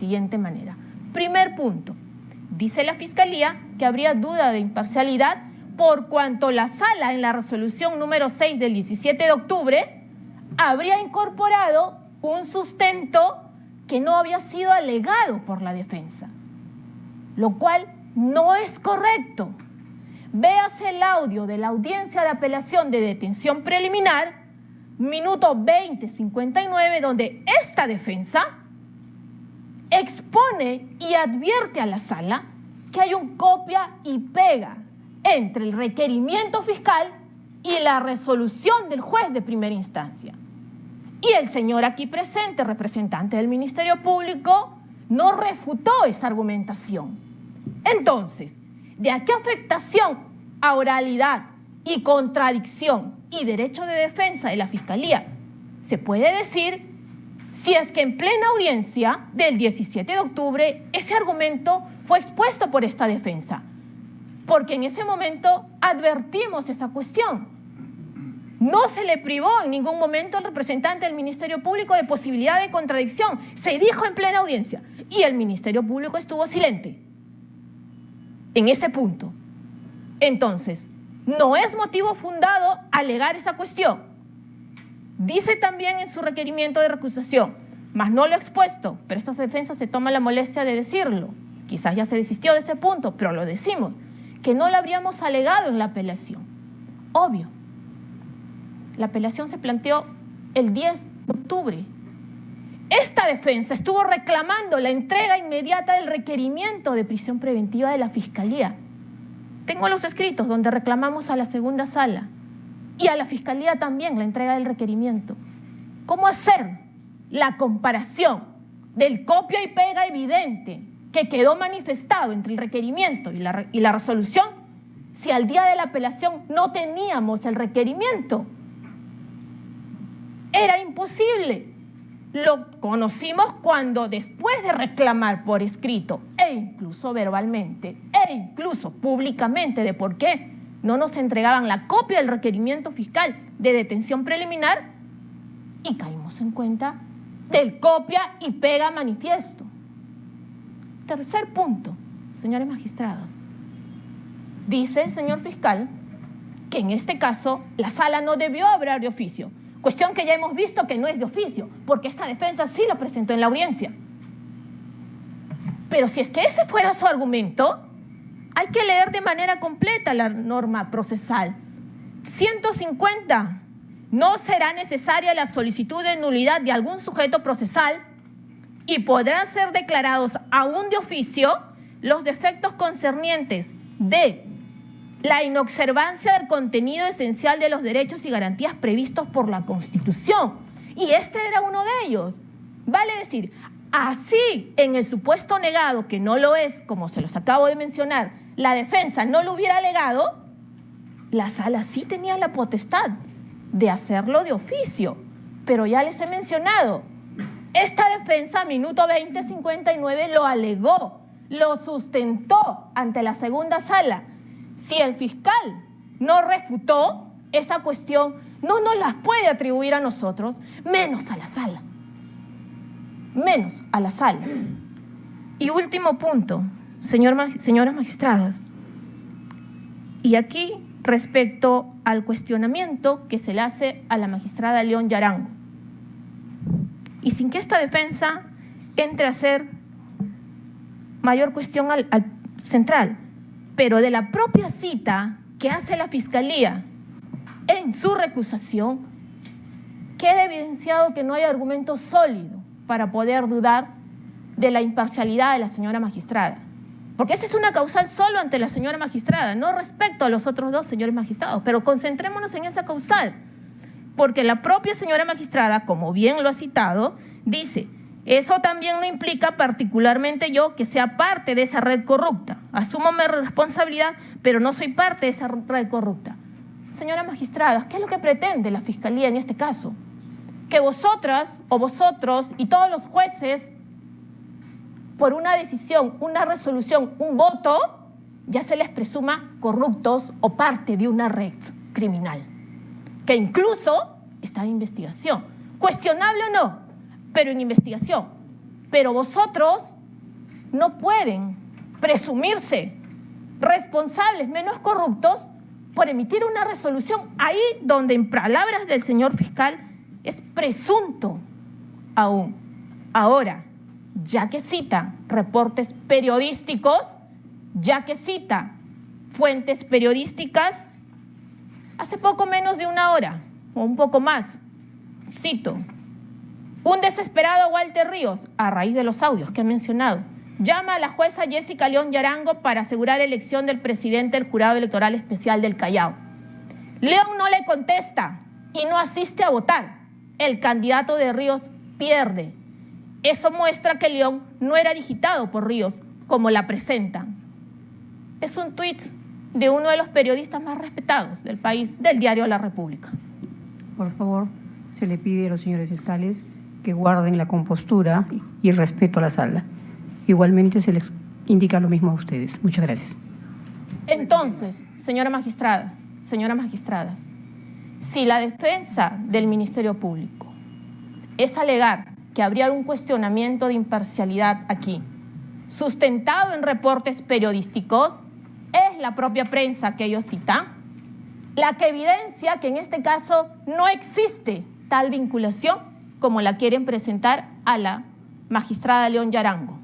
siguiente manera. Primer punto, dice la Fiscalía que habría duda de imparcialidad por cuanto la Sala en la resolución número 6 del 17 de octubre habría incorporado un sustento que no había sido alegado por la defensa, lo cual no es correcto. Véase el audio de la audiencia de apelación de detención preliminar, minuto 20:59, donde esta defensa expone y advierte a la Sala que hay un copia y pega entre el requerimiento fiscal y la resolución del juez de primera instancia. Y el señor aquí presente, representante del Ministerio Público, no refutó esa argumentación. Entonces, ¿de a qué afectación a oralidad y contradicción y derecho de defensa de la Fiscalía se puede decir si es que en plena audiencia del 17 de octubre ese argumento fue expuesto por esta defensa? Porque en ese momento advertimos esa cuestión. No se le privó en ningún momento al representante del Ministerio Público de posibilidad de contradicción. Se dijo en plena audiencia y el Ministerio Público estuvo silente en ese punto. Entonces, no es motivo fundado alegar esa cuestión. Dice también en su requerimiento de recusación, mas no lo ha expuesto, pero esta defensa se toma la molestia de decirlo. Quizás ya se desistió de ese punto, pero lo decimos, que no lo habríamos alegado en la apelación. Obvio. La apelación se planteó el 10 de octubre. Esta defensa estuvo reclamando la entrega inmediata del requerimiento de prisión preventiva de la Fiscalía. Tengo los escritos donde reclamamos a la segunda sala y a la Fiscalía también la entrega del requerimiento. ¿Cómo hacer la comparación del copia y pega evidente que quedó manifestado entre el requerimiento y la resolución si al día de la apelación no teníamos el requerimiento? Era imposible. Lo conocimos cuando, después de reclamar por escrito e incluso verbalmente e incluso públicamente de por qué no nos entregaban la copia del requerimiento fiscal de detención preliminar, y caímos en cuenta del copia y pega manifiesto. Tercer punto, señores magistrados. Dice el señor fiscal que en este caso la sala no debió obrar de oficio. Cuestión que ya hemos visto que no es de oficio, porque esta defensa sí lo presentó en la audiencia. Pero si es que ese fuera su argumento, hay que leer de manera completa la norma procesal. 150. No será necesaria la solicitud de nulidad de algún sujeto procesal y podrán ser declarados aún de oficio los defectos concernientes de la inobservancia del contenido esencial de los derechos y garantías previstos por la Constitución. Y este era uno de ellos. Vale decir, así en el supuesto negado, que no lo es, como se los acabo de mencionar, la defensa no lo hubiera alegado, la sala sí tenía la potestad de hacerlo de oficio. Pero ya les he mencionado, esta defensa, minuto 20:59, lo alegó, lo sustentó ante la segunda sala. Si el fiscal no refutó esa cuestión, no nos las puede atribuir a nosotros, menos a la sala. Menos a la sala. Y último punto, señoras magistradas. Y aquí respecto al cuestionamiento que se le hace a la magistrada León Yarango. Y sin que esta defensa entre a ser mayor cuestión al central, pero de la propia cita que hace la Fiscalía en su recusación, queda evidenciado que no hay argumento sólido para poder dudar de la imparcialidad de la señora magistrada. Porque esa es una causal solo ante la señora magistrada, no respecto a los otros dos señores magistrados, pero concentrémonos en esa causal, porque la propia señora magistrada, como bien lo ha citado, dice: eso también no implica particularmente yo que sea parte de esa red corrupta. Asumo mi responsabilidad, pero no soy parte de esa red corrupta. Señora magistrada, ¿qué es lo que pretende la Fiscalía en este caso? Que vosotras o vosotros y todos los jueces, por una decisión, una resolución, un voto, ya se les presuma corruptos o parte de una red criminal, que incluso está en investigación. Cuestionable o no, pero en investigación. Pero vosotros no pueden presumirse responsables menos corruptos por emitir una resolución ahí donde, en palabras del señor fiscal, es presunto aún. Ahora, ya que cita reportes periodísticos, ya que cita fuentes periodísticas, hace poco menos de una hora, o un poco más, cito, un desesperado Walter Ríos, a raíz de los audios que he mencionado, llama a la jueza Jessica León Yarango para asegurar elección del presidente del Jurado Electoral Especial del Callao. León no le contesta y no asiste a votar. El candidato de Ríos pierde. Eso muestra que León no era digitado por Ríos, como la presentan. Es un tuit de uno de los periodistas más respetados del país, del diario La República. Por favor, se le pide a los señores fiscales que guarden la compostura y el respeto a la sala. Igualmente se les indica lo mismo a ustedes. Muchas gracias. Entonces, señoras magistradas, si la defensa del Ministerio Público es alegar que habría un cuestionamiento de imparcialidad aquí, sustentado en reportes periodísticos, es la propia prensa que ellos citan, la que evidencia que en este caso no existe tal vinculación como la quieren presentar a la magistrada León Yarango.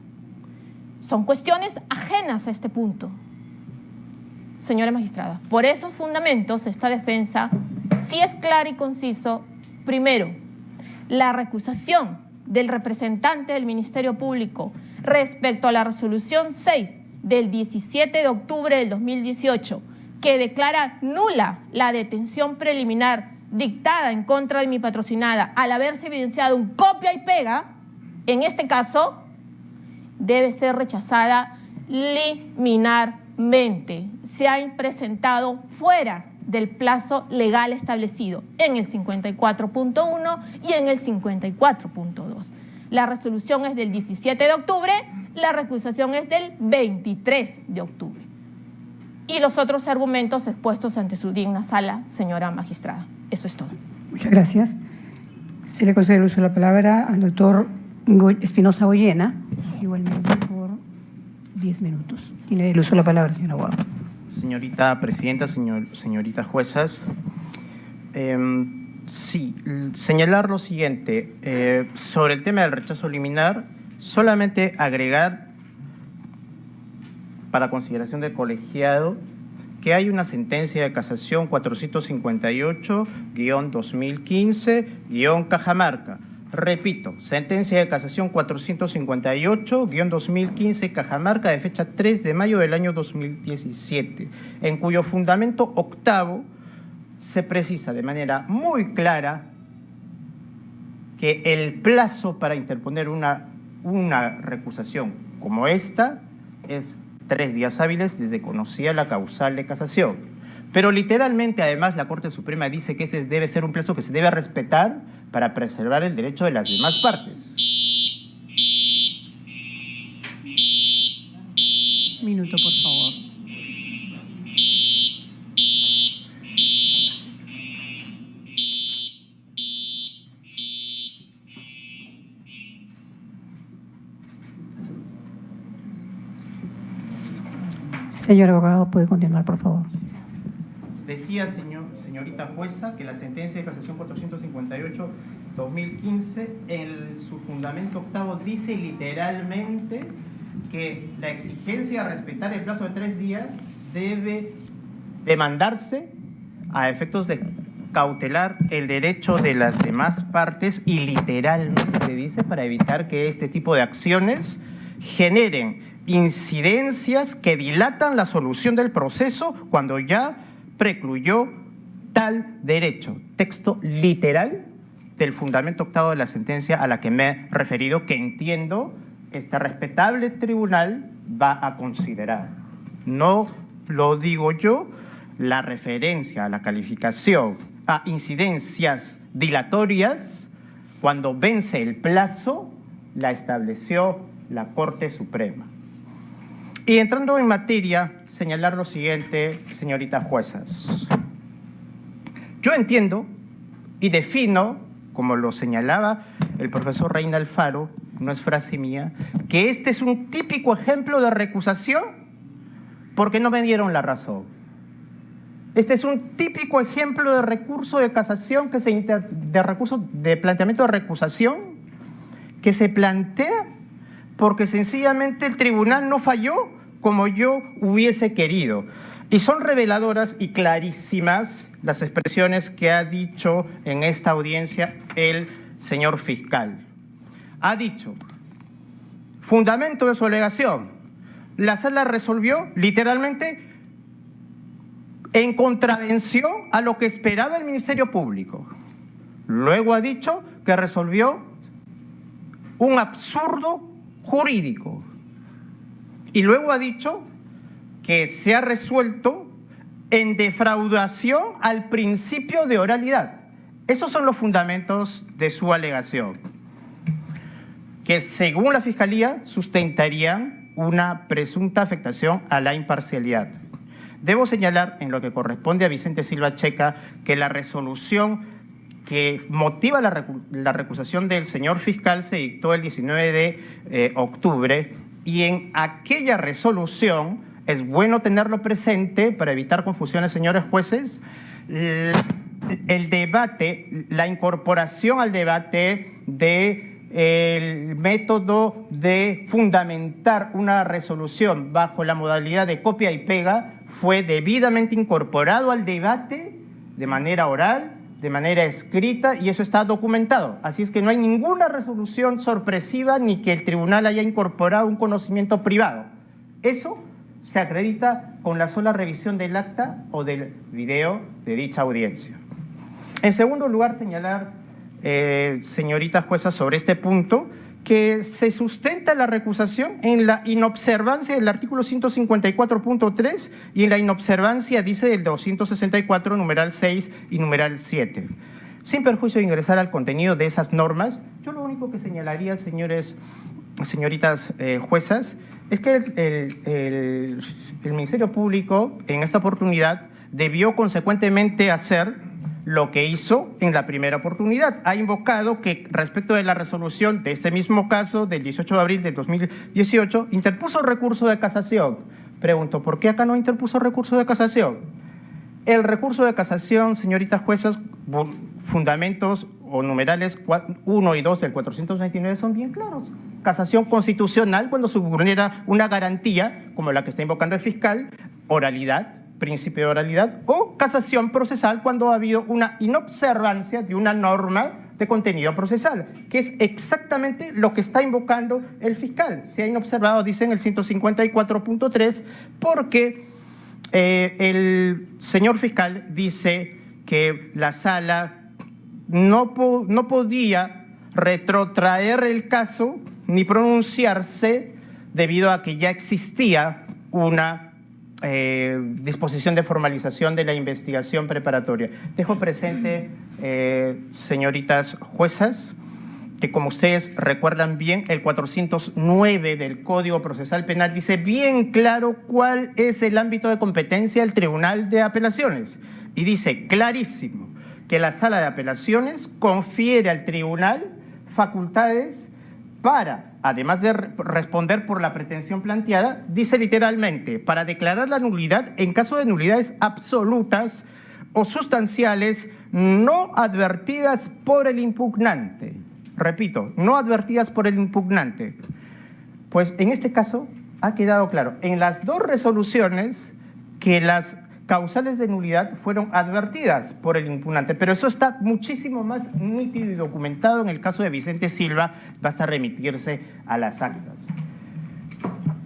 Son cuestiones ajenas a este punto. Señora magistrada, por esos fundamentos esta defensa sí es clara y conciso. Primero, la recusación del representante del Ministerio Público respecto a la resolución 6 del 17 de octubre del 2018, que declara nula la detención preliminar dictada en contra de mi patrocinada al haberse evidenciado un copia y pega, en este caso, debe ser rechazada liminarmente. Se ha presentado fuera del plazo legal establecido en el 54.1 y en el 54.2. La resolución es del 17 de octubre, la recusación es del 23 de octubre. Y los otros argumentos expuestos ante su digna sala, señora magistrada. Eso es todo. Muchas gracias. Se le concede el uso de la palabra al doctor Espinosa Boyena, igualmente por 10 minutos. Tiene el uso de la palabra, señora Aguado. Señorita presidenta, señoritas juezas, sí, señalar lo siguiente, sobre el tema del rechazo liminar, solamente agregar para consideración del colegiado que hay una sentencia de casación 458-2015-Cajamarca. Repito, sentencia de casación 458-2015 Cajamarca de fecha 3 de mayo del año 2017, en cuyo fundamento octavo se precisa de manera muy clara que el plazo para interponer una recusación como esta es 3 días hábiles desde conocida la causal de casación. Pero literalmente, además, la Corte Suprema dice que este debe ser un plazo que se debe respetar para preservar el derecho de las demás partes. Un minuto, por favor. Señor abogado, puede continuar, por favor. Decía, señorita jueza, que la sentencia de casación 458-2015, en su fundamento octavo, dice literalmente que la exigencia de respetar el plazo de 3 días debe demandarse a efectos de cautelar el derecho de las demás partes y literalmente dice para evitar que este tipo de acciones generen incidencias que dilatan la solución del proceso cuando ya precluyó tal derecho. Texto literal del fundamento octavo de la sentencia a la que me he referido, que entiendo este respetable tribunal va a considerar. No lo digo yo, la referencia a la calificación a incidencias dilatorias cuando vence el plazo la estableció la Corte Suprema. Y entrando en materia, señalar lo siguiente, señoritas juezas. Yo entiendo y defino, como lo señalaba el profesor Reina Alfaro, no es frase mía, que este es un típico ejemplo de recusación porque no me dieron la razón. Este es un típico ejemplo de recurso de casación, de planteamiento de recusación que se plantea porque sencillamente el tribunal no falló como yo hubiese querido. Y son reveladoras y clarísimas las expresiones que ha dicho en esta audiencia el señor fiscal. Ha dicho, fundamento de su alegación, la sala resolvió literalmente en contravención a lo que esperaba el Ministerio Público. Luego ha dicho que resolvió un absurdo jurídico. Y luego ha dicho que se ha resuelto en defraudación al principio de oralidad. Esos son los fundamentos de su alegación, que según la Fiscalía sustentarían una presunta afectación a la imparcialidad. Debo señalar, en lo que corresponde a Vicente Silva Checa, que la resolución que motiva la recusación del señor fiscal se dictó el 19 de octubre y en aquella resolución, es bueno tenerlo presente para evitar confusiones, señores jueces, el debate, la incorporación al debate del método de fundamentar una resolución bajo la modalidad de copia y pega fue debidamente incorporado al debate de manera oral, de manera escrita, y eso está documentado. Así es que no hay ninguna resolución sorpresiva ni que el tribunal haya incorporado un conocimiento privado. Eso se acredita con la sola revisión del acta o del video de dicha audiencia. En segundo lugar, señalar, señoritas juezas, sobre este punto, que se sustenta la recusación en la inobservancia del artículo 154.3 y en la inobservancia, dice, del 264, numeral 6 y numeral 7. Sin perjuicio de ingresar al contenido de esas normas, yo lo único que señalaría, señoritas juezas, es que el Ministerio Público en esta oportunidad debió consecuentemente hacer lo que hizo en la primera oportunidad. Ha invocado que respecto de la resolución de este mismo caso del 18 de abril del 2018 interpuso recurso de casación. Pregunto, ¿por qué acá no interpuso recurso de casación? El recurso de casación, señoritas juezas, fundamentos o numerales 1 y 2 del 429 son bien claros. Casación constitucional cuando se vulnera una garantía, como la que está invocando el fiscal, oralidad, principio de oralidad, o casación procesal cuando ha habido una inobservancia de una norma de contenido procesal, que es exactamente lo que está invocando el fiscal. Se ha inobservado, dice en el 154.3, porque el señor fiscal dice que la sala no podía retrotraer el caso ni pronunciarse debido a que ya existía una disposición de formalización de la investigación preparatoria. Dejo presente, señoritas juezas, que como ustedes recuerdan bien, el 409 del Código Procesal Penal dice bien claro cuál es el ámbito de competencia del Tribunal de Apelaciones. Y dice clarísimo que la Sala de Apelaciones confiere al tribunal facultades para, además de responder por la pretensión planteada, dice literalmente, para declarar la nulidad en caso de nulidades absolutas o sustanciales no advertidas por el impugnante. Repito, no advertidas por el impugnante. Pues en este caso ha quedado claro, en las dos resoluciones, que las causales de nulidad fueron advertidas por el impugnante, pero eso está muchísimo más nítido y documentado en el caso de Vicente Silva, basta remitirse a las actas.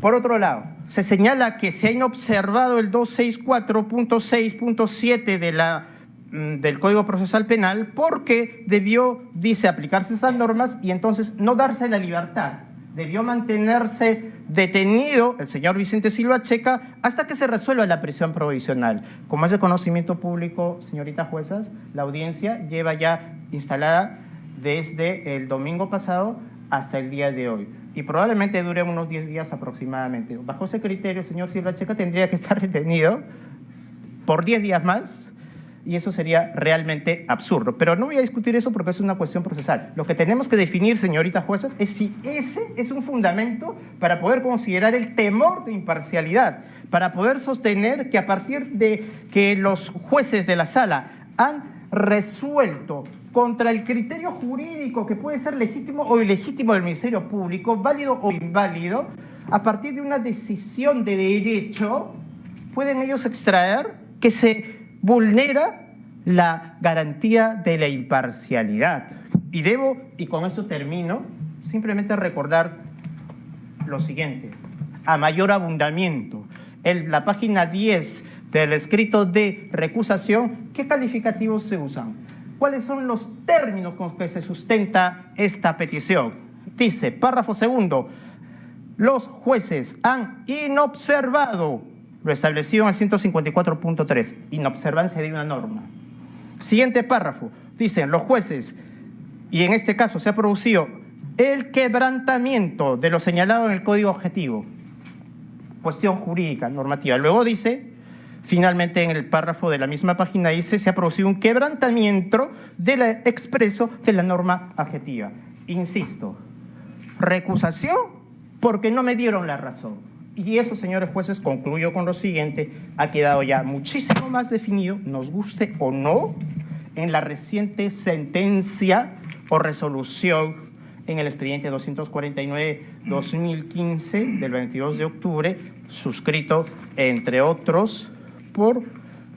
Por otro lado, se señala que se ha inobservado el 264.6.7 del Código Procesal Penal porque debió, dice, aplicarse esas normas y entonces no darse la libertad. Debió mantenerse detenido el señor Vicente Silva Checa hasta que se resuelva la prisión provisional. Como es de conocimiento público, señoritas juezas, la audiencia lleva ya instalada desde el domingo pasado hasta el día de hoy. Y probablemente dure unos 10 días aproximadamente. Bajo ese criterio, el señor Silva Checa tendría que estar detenido por 10 días más y eso sería realmente absurdo. Pero no voy a discutir eso porque es una cuestión procesal. Lo que tenemos que definir, señoritas juezas, es si ese es un fundamento para poder considerar el temor de imparcialidad, para poder sostener que a partir de que los jueces de la sala han resuelto contra el criterio jurídico que puede ser legítimo o ilegítimo del Ministerio Público, válido o inválido, a partir de una decisión de derecho, pueden ellos extraer que se vulnera la garantía de la imparcialidad. Y con esto termino, simplemente recordar lo siguiente. A mayor abundamiento, en la página 10 del escrito de recusación, ¿qué calificativos se usan? ¿Cuáles son los términos con que se sustenta esta petición? Dice, párrafo segundo, los jueces han inobservado lo establecido en el 154.3, inobservancia de una norma. Siguiente párrafo, dicen los jueces, y en este caso se ha producido el quebrantamiento de lo señalado en el Código Objetivo, cuestión jurídica, normativa. Luego dice, finalmente en el párrafo de la misma página dice, se ha producido un quebrantamiento del expreso de la norma adjetiva. Insisto, recusación porque no me dieron la razón. Y eso, señores jueces, concluyo con lo siguiente, ha quedado ya muchísimo más definido, nos guste o no, en la reciente sentencia o resolución en el expediente 249-2015 del 22 de octubre, suscrito, entre otros, por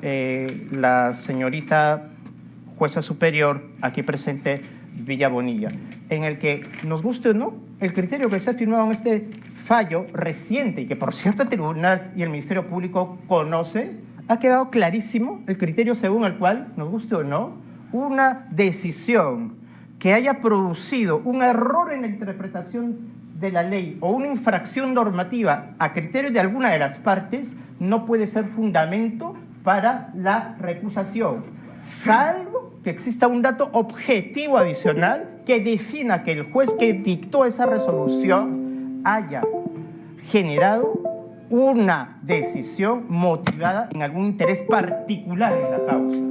la señorita jueza superior aquí presente, Villa Bonilla, en el que, nos guste o no, el criterio que se ha firmado en este fallo reciente, y que por cierto el tribunal y el Ministerio Público conoce, ha quedado clarísimo el criterio según el cual, nos guste o no, una decisión que haya producido un error en la interpretación de la ley o una infracción normativa a criterio de alguna de las partes no puede ser fundamento para la recusación, salvo que exista un dato objetivo adicional que defina que el juez que dictó esa resolución haya generado una decisión motivada en algún interés particular en la causa.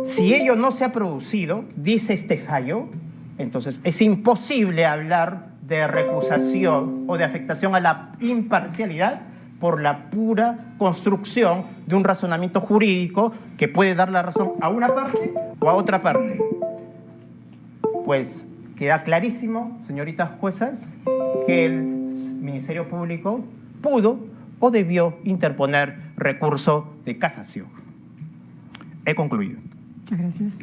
Si ello no se ha producido, dice este fallo, entonces es imposible hablar de recusación o de afectación a la imparcialidad por la pura construcción de un razonamiento jurídico que puede dar la razón a una parte o a otra parte. Pues queda clarísimo, señoritas juezas, que el Ministerio Público pudo o debió interponer recurso de casación. He concluido. Muchas gracias.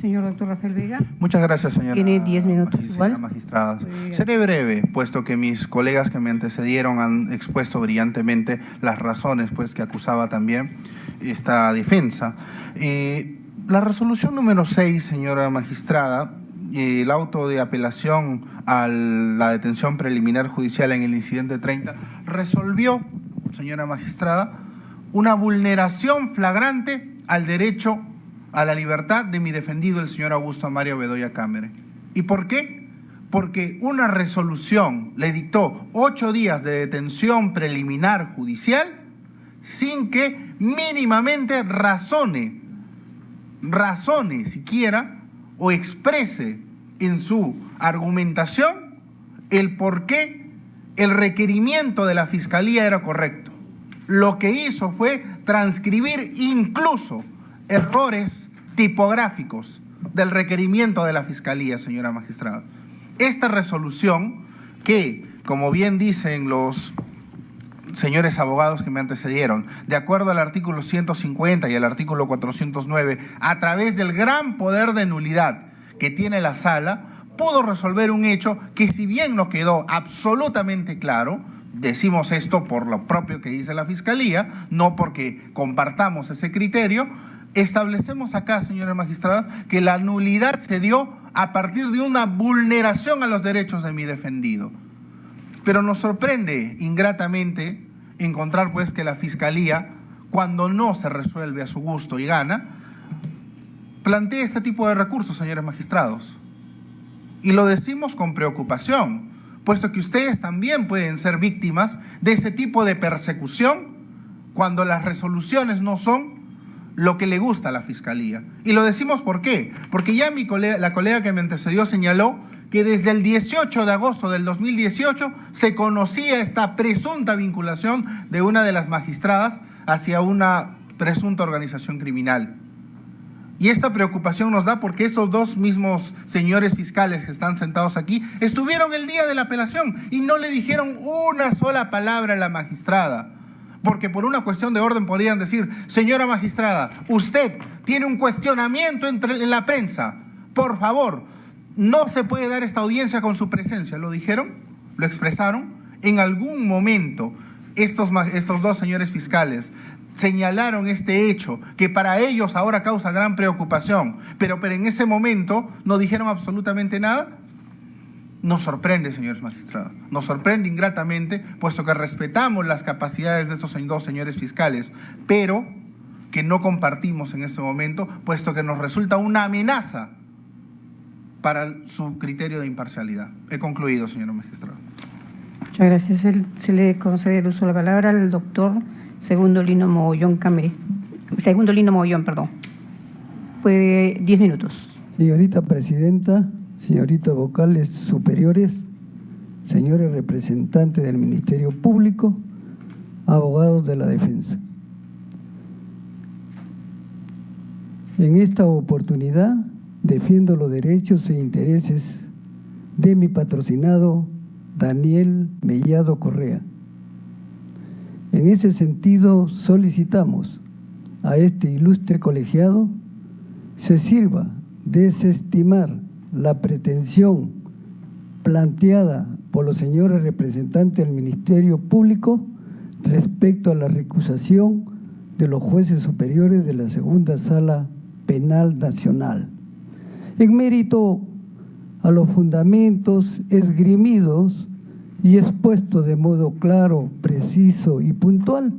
Señor doctor Rafael Vega. Muchas gracias, señora. Tiene 10 minutos igual. Magistrada. Seré breve, puesto que mis colegas que me antecedieron han expuesto brillantemente las razones pues, que acusaba también esta defensa. La resolución número 6, señora magistrada, el auto de apelación a la detención preliminar judicial en el incidente 30, resolvió, señora magistrada, una vulneración flagrante al derecho a la libertad de mi defendido, el señor Augusto Mario Bedoya Cámara. ¿Y por qué? Porque una resolución le dictó 8 días de detención preliminar judicial sin que mínimamente razone siquiera o exprese en su argumentación el por qué el requerimiento de la Fiscalía era correcto. Lo que hizo fue transcribir incluso errores tipográficos del requerimiento de la Fiscalía, señora magistrada. Esta resolución que, como bien dicen los señores abogados que me antecedieron, de acuerdo al artículo 150 y al artículo 409, a través del gran poder de nulidad que tiene la sala, pudo resolver un hecho que, si bien no quedó absolutamente claro, decimos esto por lo propio que dice la Fiscalía, no porque compartamos ese criterio, establecemos acá, señora magistrada, que la nulidad se dio a partir de una vulneración a los derechos de mi defendido. Pero nos sorprende ingratamente encontrar pues que la Fiscalía, cuando no se resuelve a su gusto y gana, plantea este tipo de recursos, señores magistrados. Y lo decimos con preocupación, puesto que ustedes también pueden ser víctimas de ese tipo de persecución cuando las resoluciones no son lo que le gusta a la Fiscalía. Y lo decimos ¿por qué? Porque ya la colega que me antecedió señaló que desde el 18 de agosto del 2018 se conocía esta presunta vinculación de una de las magistradas hacia una presunta organización criminal. Y esta preocupación nos da porque estos dos mismos señores fiscales que están sentados aquí estuvieron el día de la apelación y no le dijeron una sola palabra a la magistrada. Porque por una cuestión de orden podrían decir: señora magistrada, usted tiene un cuestionamiento en la prensa, por favor, no se puede dar esta audiencia con su presencia. ¿Lo dijeron? ¿Lo expresaron? En algún momento estos dos señores fiscales señalaron este hecho que para ellos ahora causa gran preocupación, pero en ese momento no dijeron absolutamente nada. Nos sorprende, señores magistrados, nos sorprende ingratamente, puesto que respetamos las capacidades de estos dos señores fiscales, pero que no compartimos en este momento, puesto que nos resulta una amenaza para su criterio de imparcialidad. He concluido, señor magistrado. Muchas gracias. Se le concede el uso de la palabra al doctor Segundo Lino Mogollón Cameri. Segundo Lino Mogollón, perdón. Puede 10 minutos. Señorita Presidenta, señoritas vocales superiores, señores representantes del Ministerio Público, abogados de la defensa. En esta oportunidad defiendo los derechos e intereses de mi patrocinado Daniel Mellado Correa. En ese sentido solicitamos a este ilustre colegiado se sirva desestimar la pretensión planteada por los señores representantes del Ministerio Público respecto a la recusación de los jueces superiores de la Segunda Sala Penal Nacional, en mérito a los fundamentos esgrimidos y expuestos de modo claro, preciso y puntual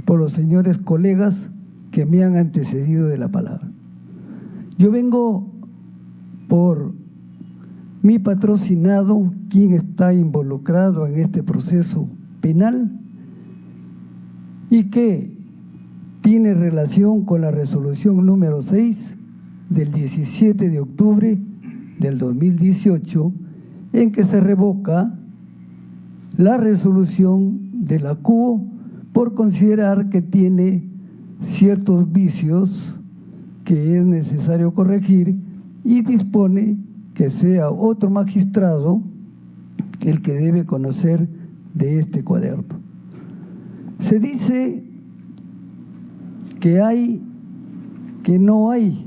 por los señores colegas que me han antecedido de la palabra. Yo vengo por mi patrocinado, quien está involucrado en este proceso penal y que tiene relación con la resolución número 6 del 17 de octubre del 2018, en que se revoca la resolución de la CUO por considerar que tiene ciertos vicios que es necesario corregir y dispone que sea otro magistrado el que debe conocer de este cuaderno. Se dice que no hay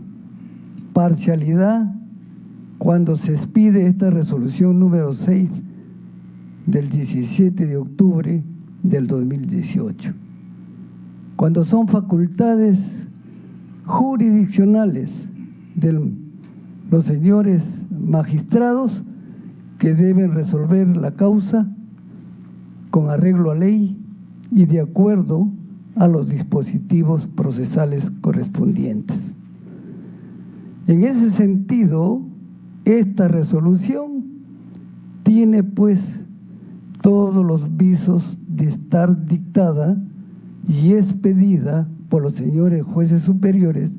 parcialidad cuando se expide esta resolución número 6 del 17 de octubre del 2018, cuando son facultades jurisdiccionales de los señores magistrados que deben resolver la causa con arreglo a ley y de acuerdo a los dispositivos procesales correspondientes. En ese sentido, esta resolución tiene pues todos los visos de estar dictada y expedida por los señores jueces superiores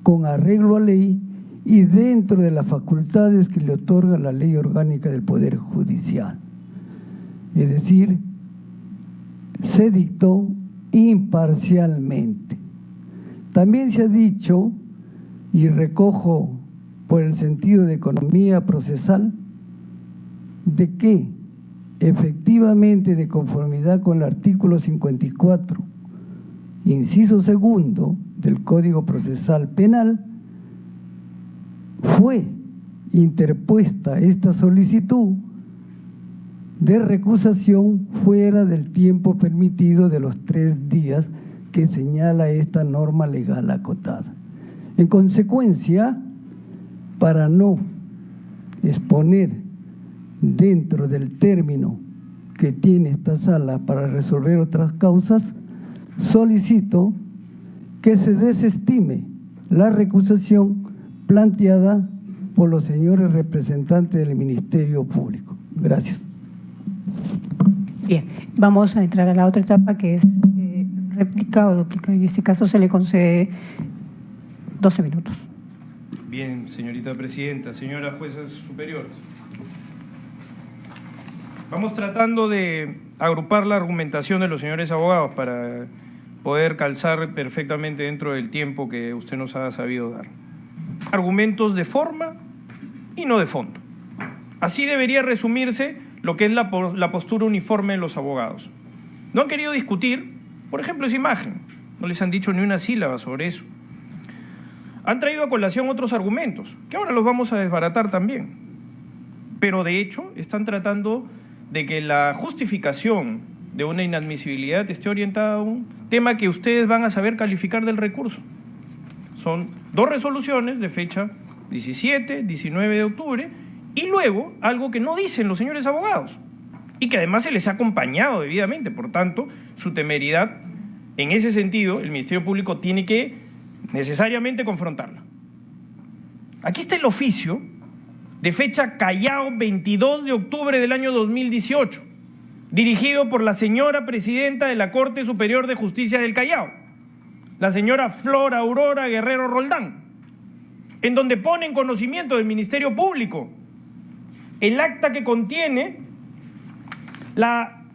con arreglo a ley y dentro de las facultades que le otorga la Ley Orgánica del Poder Judicial. Es decir, se dictó imparcialmente. También se ha dicho, y recojo por el sentido de economía procesal, de que efectivamente, de conformidad con el artículo 54, inciso segundo del Código Procesal Penal, fue interpuesta esta solicitud de recusación fuera del tiempo permitido de los 3 días que señala esta norma legal acotada. En consecuencia, para no exponer dentro del término que tiene esta sala para resolver otras causas, solicito que se desestime la recusación planteada por los señores representantes del Ministerio Público. Gracias. Bien, vamos a entrar a la otra etapa, que es réplica o dúplica. En este caso se le concede 12 minutos. Bien, señorita presidenta, señoras juezas superiores. Vamos tratando de agrupar la argumentación de los señores abogados para poder calzar perfectamente dentro del tiempo que usted nos ha sabido dar. Argumentos de forma y no de fondo. Así debería resumirse lo que es la postura uniforme de los abogados. No han querido discutir, por ejemplo, esa imagen. No les han dicho ni una sílaba sobre eso. Han traído a colación otros argumentos, que ahora los vamos a desbaratar también. Pero de hecho están tratando de que la justificación de una inadmisibilidad esté orientada a un tema que ustedes van a saber calificar del recurso. Son 2 resoluciones de fecha 17, 19 de octubre y luego algo que no dicen los señores abogados y que además se les ha acompañado debidamente. Por tanto, su temeridad, en ese sentido, el Ministerio Público tiene que necesariamente confrontarla. Aquí está el oficio de fecha Callao 22 de octubre del año 2018, dirigido por la señora presidenta de la Corte Superior de Justicia del Callao, la señora Flor Aurora Guerrero Roldán, en donde pone en conocimiento del Ministerio Público el acta que contiene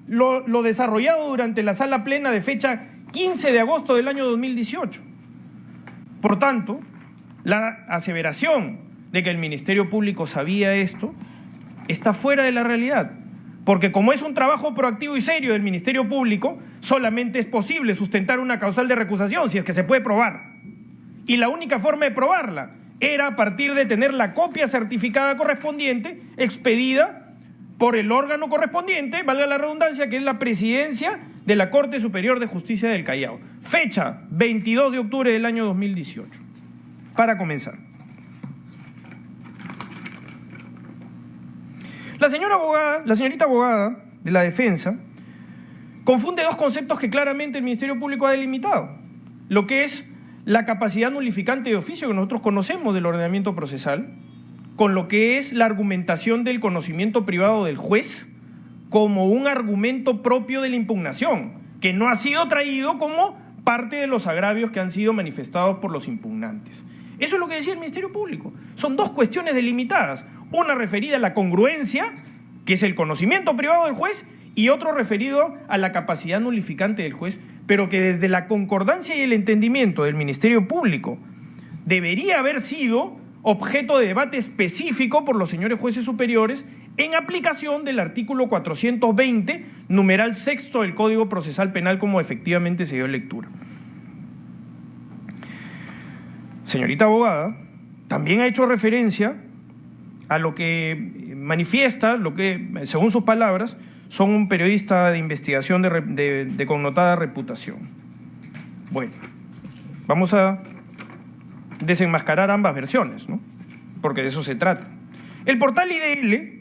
lo desarrollado durante la sala plena de fecha 15 de agosto del año 2018. Por tanto, la aseveración de que el Ministerio Público sabía esto está fuera de la realidad, porque como es un trabajo proactivo y serio del Ministerio Público, solamente es posible sustentar una causal de recusación si es que se puede probar. Y la única forma de probarla era a partir de tener la copia certificada correspondiente expedida por el órgano correspondiente, valga la redundancia, que es la Presidencia de la Corte Superior de Justicia del Callao. Fecha 22 de octubre del año 2018. Para comenzar. La señorita abogada de la defensa confunde 2 conceptos que claramente el Ministerio Público ha delimitado. Lo que es la capacidad nulificante de oficio que nosotros conocemos del ordenamiento procesal, con lo que es la argumentación del conocimiento privado del juez como un argumento propio de la impugnación, que no ha sido traído como parte de los agravios que han sido manifestados por los impugnantes. Eso es lo que decía el Ministerio Público. Son 2 cuestiones delimitadas, una referida a la congruencia, que es el conocimiento privado del juez, y otro referido a la capacidad nulificante del juez, pero que desde la concordancia y el entendimiento del Ministerio Público debería haber sido objeto de debate específico por los señores jueces superiores en aplicación del artículo 420, numeral 6 del Código Procesal Penal, como efectivamente se dio lectura. Señorita abogada, también ha hecho referencia a lo que manifiesta, lo que, según sus palabras, son un periodista de investigación de connotada reputación. Bueno, vamos a desenmascarar ambas versiones, ¿no? Porque de eso se trata. El portal IDL,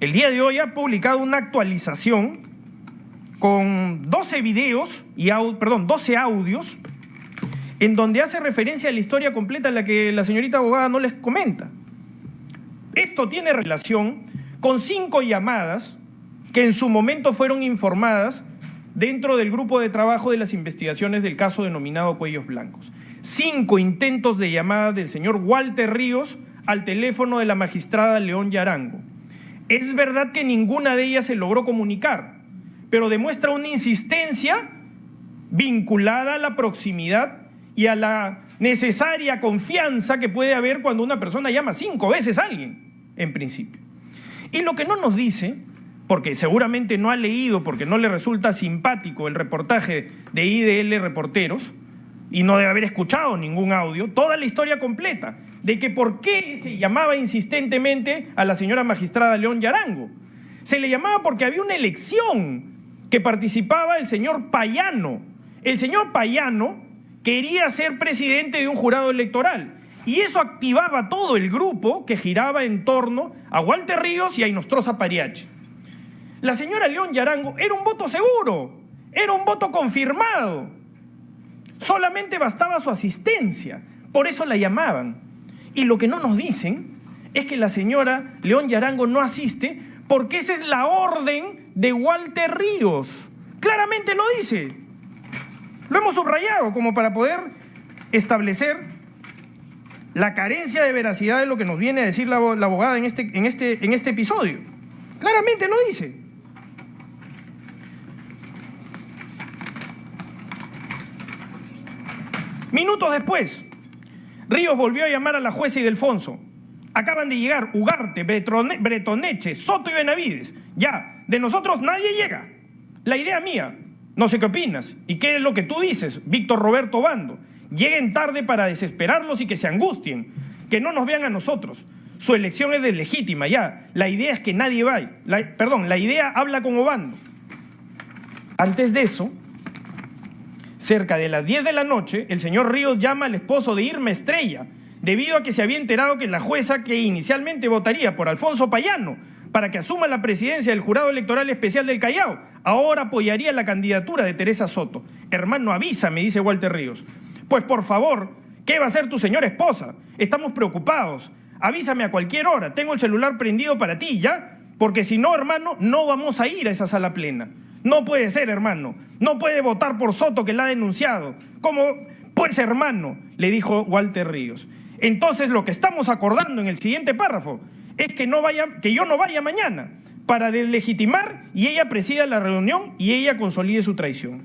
el día de hoy, ha publicado una actualización con 12 videos y 12 audios, en donde hace referencia a la historia completa, la que la señorita abogada no les comenta. Esto tiene relación con 5 llamadas que en su momento fueron informadas dentro del grupo de trabajo de las investigaciones del caso denominado Cuellos Blancos. 5 intentos de llamada del señor Walter Ríos al teléfono de la magistrada León Yarango. Es verdad que ninguna de ellas se logró comunicar, pero demuestra una insistencia vinculada a la proximidad y a la necesaria confianza que puede haber cuando una persona llama 5 veces a alguien, en principio. Y lo que no nos dice, porque seguramente no ha leído, porque no le resulta simpático el reportaje de IDL Reporteros, y no debe haber escuchado ningún audio, toda la historia completa, de que por qué se llamaba insistentemente a la señora magistrada León Yarango. Se le llamaba porque había una elección que participaba el señor Payano. El señor Payano quería ser presidente de un jurado electoral, y eso activaba todo el grupo que giraba en torno a Walter Ríos y a Inostroza Pariache. La señora León Yarango era un voto seguro, era un voto confirmado, solamente bastaba su asistencia, por eso la llamaban. Y lo que no nos dicen es que la señora León Yarango no asiste porque esa es la orden de Walter Ríos. Claramente lo dice. Lo hemos subrayado como para poder establecer la carencia de veracidad de lo que nos viene a decir la abogada en este episodio. Claramente lo dice. Minutos después, Ríos volvió a llamar a la jueza Ildefonso. Acaban de llegar Ugarte, Bretoneche, Soto y Benavides. Ya, de nosotros nadie llega. La idea mía, no sé qué opinas. ¿Y qué es lo que tú dices, Víctor Roberto Bando? Lleguen tarde para desesperarlos y que se angustien. Que no nos vean a nosotros. Su elección es legítima, ya. La idea es que nadie vaya. La idea habla con Obando. Antes de eso, cerca de las 10 de la noche, el señor Ríos llama al esposo de Irma Estrella, debido a que se había enterado que la jueza que inicialmente votaría por Alfonso Payano para que asuma la presidencia del Jurado Electoral Especial del Callao, ahora apoyaría la candidatura de Teresa Soto. Hermano, avísame, dice Walter Ríos. Pues por favor, ¿qué va a hacer tu señora esposa? Estamos preocupados. Avísame a cualquier hora, tengo el celular prendido para ti, ¿ya? Porque si no, hermano, no vamos a ir a esa sala plena. No puede ser, hermano. No puede votar por Soto, que la ha denunciado. ¿Cómo? Pues, hermano, le dijo Walter Ríos. Entonces, lo que estamos acordando en el siguiente párrafo es que yo no vaya mañana para deslegitimar y ella presida la reunión y ella consolide su traición.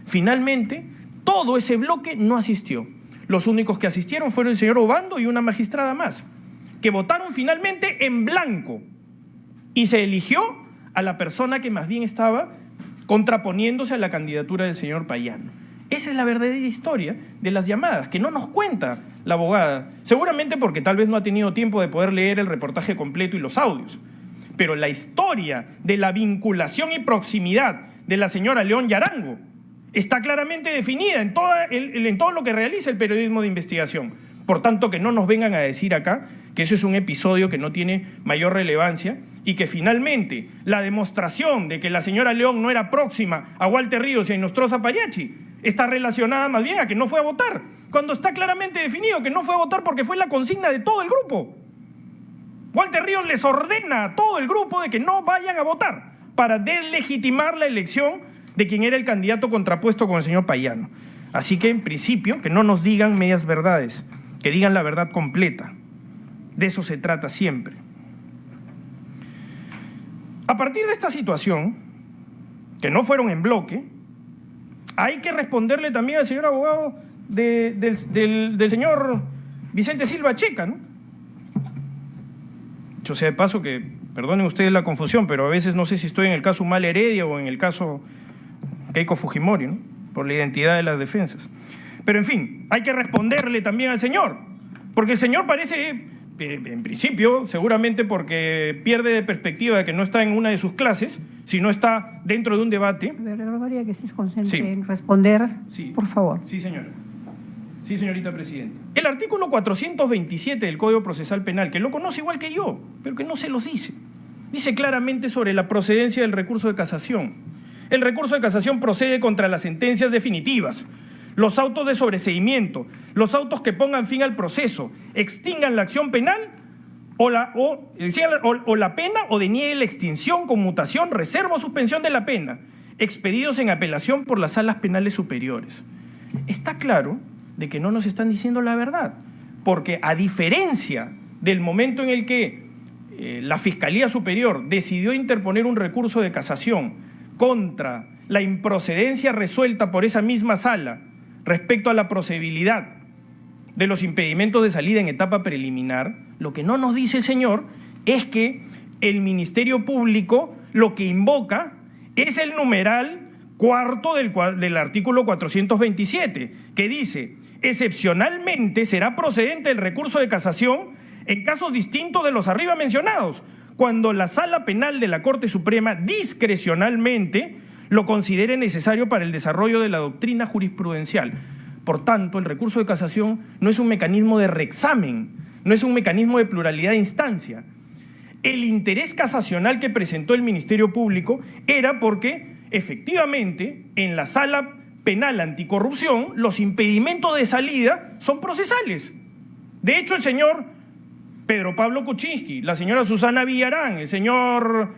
Finalmente, todo ese bloque no asistió. Los únicos que asistieron fueron el señor Obando y una magistrada más, que votaron finalmente en blanco y se eligió a la persona que más bien estaba contraponiéndose a la candidatura del señor Payano. Esa es la verdadera historia de las llamadas, que no nos cuenta la abogada, seguramente porque tal vez no ha tenido tiempo de poder leer el reportaje completo y los audios. Pero la historia de la vinculación y proximidad de la señora León Yarango está claramente definida en todo lo que realiza el periodismo de investigación. Por tanto, que no nos vengan a decir acá que eso es un episodio que no tiene mayor relevancia y que finalmente la demostración de que la señora León no era próxima a Walter Ríos y a Nostroza Pagliacci está relacionada más bien a que no fue a votar, cuando está claramente definido que no fue a votar porque fue la consigna de todo el grupo. Walter Ríos les ordena a todo el grupo de que no vayan a votar para deslegitimar la elección de quien era el candidato contrapuesto con el señor Payano. Así que, en principio, que no nos digan medias verdades, que digan la verdad completa. De eso se trata siempre. A partir de esta situación, que no fueron en bloque, hay que responderle también al señor abogado del señor Vicente Silva Checa, ¿no? Yo sé de paso que, perdonen ustedes la confusión, pero a veces no sé si estoy en el caso Humala Heredia o en el caso Keiko Fujimori, ¿no? Por la identidad de las defensas. Pero en fin, hay que responderle también al señor, porque el señor parece, en principio, seguramente porque pierde de perspectiva de que no está en una de sus clases, sino está dentro de un debate. A ver, le rogaría que se concentre Sí. en responder, Sí. por favor. Sí, señora. Sí, señorita presidenta. El artículo 427 del Código Procesal Penal, que lo conoce igual que yo, pero que no se los dice, dice claramente sobre la procedencia del recurso de casación. El recurso de casación procede contra las sentencias definitivas, los autos de sobreseimiento, los autos que pongan fin al proceso, extingan la acción penal o la pena o denieguen la extinción, conmutación, reserva o suspensión de la pena, expedidos en apelación por las salas penales superiores. Está claro de que no nos están diciendo la verdad, porque a diferencia del momento en el que la Fiscalía Superior decidió interponer un recurso de casación contra la improcedencia resuelta por esa misma sala respecto a la procedibilidad de los impedimentos de salida en etapa preliminar, lo que no nos dice el señor es que el Ministerio Público lo que invoca es el numeral cuarto del artículo 427, que dice: excepcionalmente será procedente el recurso de casación en casos distintos de los arriba mencionados, cuando la Sala Penal de la Corte Suprema discrecionalmente lo considere necesario para el desarrollo de la doctrina jurisprudencial. Por tanto, el recurso de casación no es un mecanismo de reexamen, no es un mecanismo de pluralidad de instancia. El interés casacional que presentó el Ministerio Público era porque, efectivamente, en la Sala Penal Anticorrupción, los impedimentos de salida son procesales. De hecho, el señor Pedro Pablo Kuczynski, la señora Susana Villarán, el señor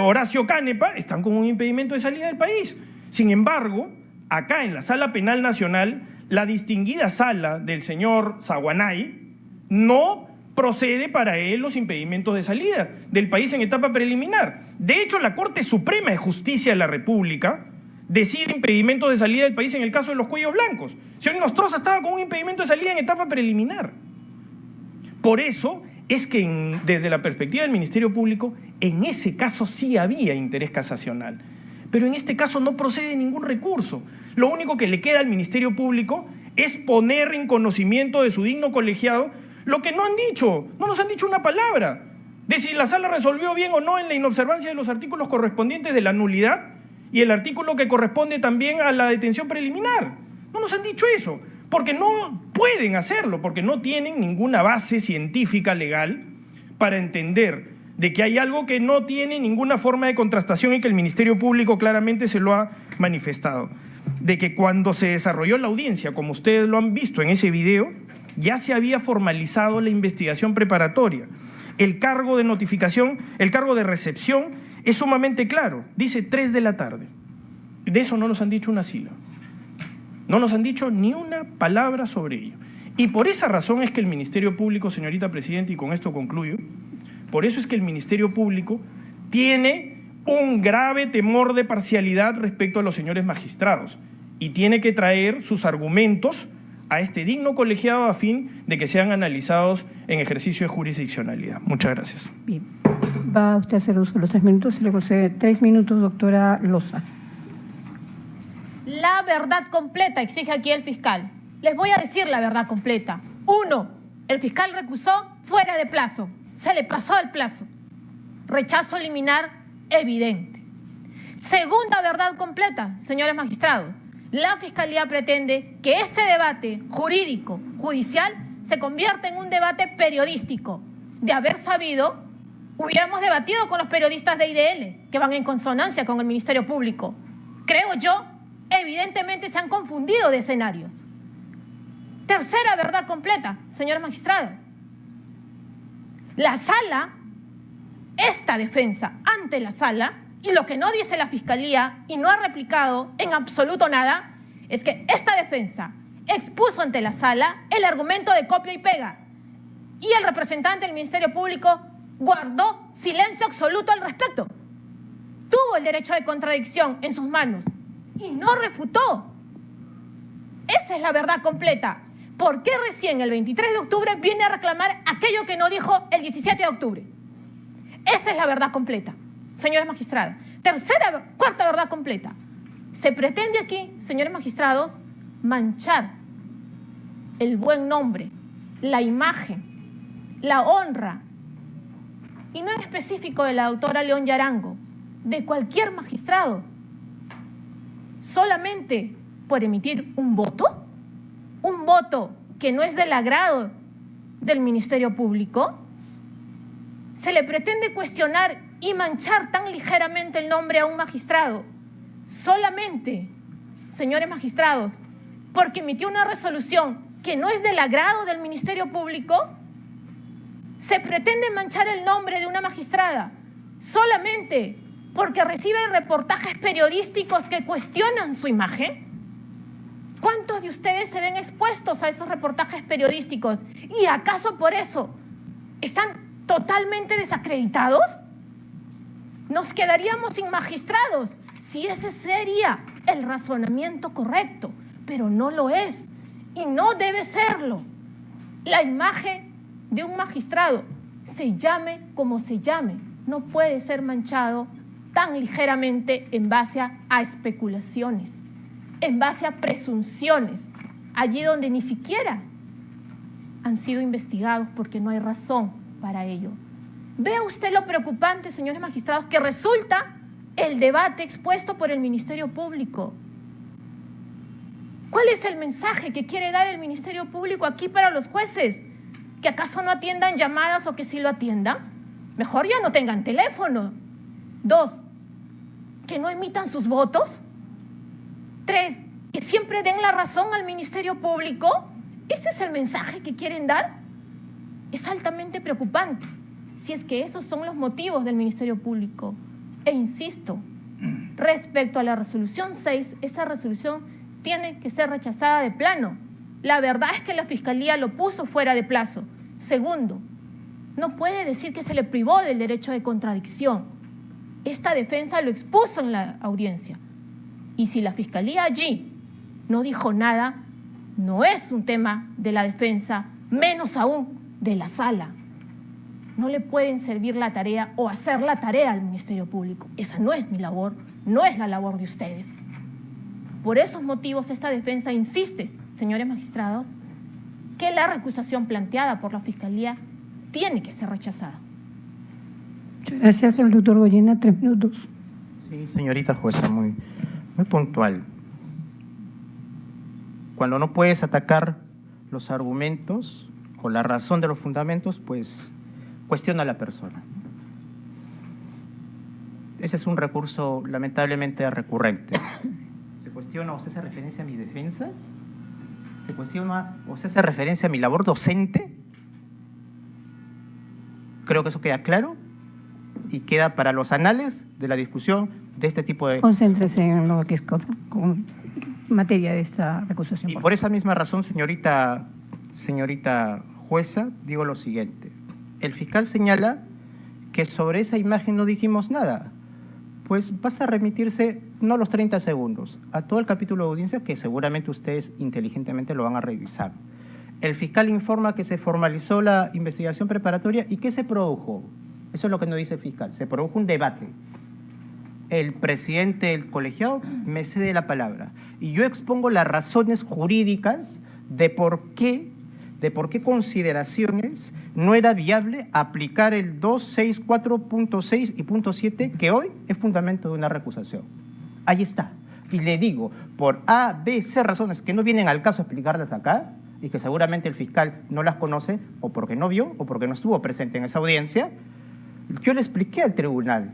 Horacio Canepa están con un impedimento de salida del país. Sin embargo, acá en la Sala Penal Nacional, la distinguida sala del señor Zaguanay no procede para él los impedimentos de salida del país en etapa preliminar. De hecho, la Corte Suprema de Justicia de la República decide impedimentos de salida del país en el caso de los cuellos blancos. Señor Nostroza estaba con un impedimento de salida en etapa preliminar. Por eso es que desde la perspectiva del Ministerio Público, en ese caso sí había interés casacional. Pero en este caso no procede ningún recurso. Lo único que le queda al Ministerio Público es poner en conocimiento de su digno colegiado lo que no han dicho, no nos han dicho una palabra, de si la sala resolvió bien o no en la inobservancia de los artículos correspondientes de la nulidad y el artículo que corresponde también a la detención preliminar. No nos han dicho eso, porque no pueden hacerlo, porque no tienen ninguna base científica legal para entender de que hay algo que no tiene ninguna forma de contrastación y que el Ministerio Público claramente se lo ha manifestado. De que cuando se desarrolló la audiencia, como ustedes lo han visto en ese video, ya se había formalizado la investigación preparatoria. El cargo de notificación, el cargo de recepción es sumamente claro, dice 3 de la tarde. De eso no nos han dicho una sílaba. No nos han dicho ni una palabra sobre ello. Y por esa razón es que el Ministerio Público, señorita Presidenta, y con esto concluyo, por eso es que el Ministerio Público tiene un grave temor de parcialidad respecto a los señores magistrados y tiene que traer sus argumentos a este digno colegiado a fin de que sean analizados en ejercicio de jurisdiccionalidad. Muchas gracias. Bien. Va usted a hacer uso de los 3 minutos. Se le concede 3 minutos, doctora Loza. La verdad completa exige aquí el fiscal. Les voy a decir la verdad completa. 1. El fiscal recusó fuera de plazo. Se le pasó el plazo. Rechazo liminar evidente. Segunda verdad completa, señores magistrados. La Fiscalía pretende que este debate jurídico, judicial, se convierta en un debate periodístico. De haber sabido, hubiéramos debatido con los periodistas de IDL, que van en consonancia con el Ministerio Público. Creo yo, evidentemente se han confundido de escenarios. Tercera verdad completa, señores magistrados. La sala, esta defensa ante la sala, y lo que no dice la Fiscalía y no ha replicado en absoluto nada, es que esta defensa expuso ante la sala el argumento de copia y pega. Y el representante del Ministerio Público guardó silencio absoluto al respecto. Tuvo el derecho de contradicción en sus manos y no refutó. Esa es la verdad completa. ¿Por qué recién el 23 de octubre viene a reclamar aquello que no dijo el 17 de octubre? Esa es la verdad completa, señores magistrados. Cuarta verdad completa. Se pretende aquí, señores magistrados, manchar el buen nombre, la imagen, la honra, y no en específico de la doctora León Yarango, de cualquier magistrado, solamente por emitir un voto que no es del agrado del Ministerio Público. Se le pretende cuestionar y manchar tan ligeramente el nombre a un magistrado, solamente, señores magistrados, porque emitió una resolución que no es del agrado del Ministerio Público. Se pretende manchar el nombre de una magistrada solamente porque recibe reportajes periodísticos que cuestionan su imagen. ¿Cuántos de ustedes se ven expuestos a esos reportajes periodísticos? ¿Y acaso por eso están totalmente desacreditados? Nos quedaríamos sin magistrados si ese sería el razonamiento correcto, pero no lo es y no debe serlo. La imagen de un magistrado, se llame como se llame, no puede ser manchado tan ligeramente en base a especulaciones, en base a presunciones, allí donde ni siquiera han sido investigados porque no hay razón para ello. Vea usted lo preocupante, señores magistrados, que resulta el debate expuesto por el Ministerio Público. ¿Cuál es el mensaje que quiere dar el Ministerio Público aquí para los jueces? ¿Que acaso no atiendan llamadas o que sí lo atiendan? Mejor ya no tengan teléfono. 2, que no emitan sus votos. 3, que siempre den la razón al Ministerio Público. ¿Ese es el mensaje que quieren dar? Es altamente preocupante si es que esos son los motivos del Ministerio Público. E insisto, respecto a la resolución 6, esa resolución tiene que ser rechazada de plano. La verdad es que la Fiscalía lo puso fuera de plazo. Segundo, no puede decir que se le privó del derecho de contradicción. Esta defensa lo expuso en la audiencia. Y si la Fiscalía allí no dijo nada, no es un tema de la defensa, menos aún de la sala. No le pueden servir la tarea o hacer la tarea al Ministerio Público. Esa no es mi labor, no es la labor de ustedes. Por esos motivos, esta defensa insiste, señores magistrados, que la recusación planteada por la Fiscalía tiene que ser rechazada. Muchas gracias, el doctor Goyena, 3 minutos. Sí, señorita jueza, muy puntual. Cuando no puedes atacar los argumentos o la razón de los fundamentos, pues cuestiona a la persona. Ese es un recurso lamentablemente recurrente. ¿Se cuestiona o se hace referencia a mi defensa? ¿Se cuestiona o se hace referencia a mi labor docente? Creo que eso queda claro y queda para los anales de la discusión de este tipo de... Concéntrese en lo que es con materia de esta recusación. Y por esa misma razón, señorita jueza, digo lo siguiente. El fiscal señala que sobre esa imagen no dijimos nada. Pues basta remitirse, no los 30 segundos, a todo el capítulo de audiencia que seguramente ustedes inteligentemente lo van a revisar. El fiscal informa que se formalizó la investigación preparatoria y ¿qué se produjo? Eso es lo que nos dice el fiscal. Se produjo un debate. El presidente del colegiado me cede la palabra y yo expongo las razones jurídicas de por qué consideraciones no era viable aplicar el 264.6 y punto 7, que hoy es fundamento de una recusación. Ahí está. Y le digo, por A, B, C razones que no vienen al caso explicarlas acá, y que seguramente el fiscal no las conoce, o porque no vio, o porque no estuvo presente en esa audiencia, yo le expliqué al tribunal.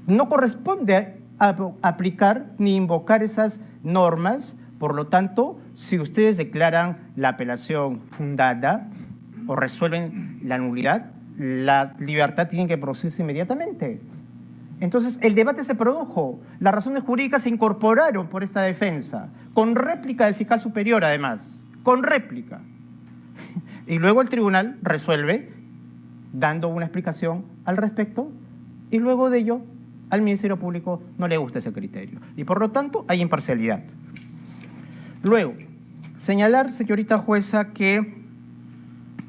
No corresponde aplicar ni invocar esas normas. Por lo tanto, si ustedes declaran la apelación fundada o resuelven la nulidad, la libertad tiene que producirse inmediatamente. Entonces, el debate se produjo, las razones jurídicas se incorporaron por esta defensa, con réplica del fiscal superior además, con réplica. Y luego el tribunal resuelve dando una explicación al respecto y luego de ello al Ministerio Público no le gusta ese criterio. Y por lo tanto, hay imparcialidad. Luego, señalar, señorita jueza, que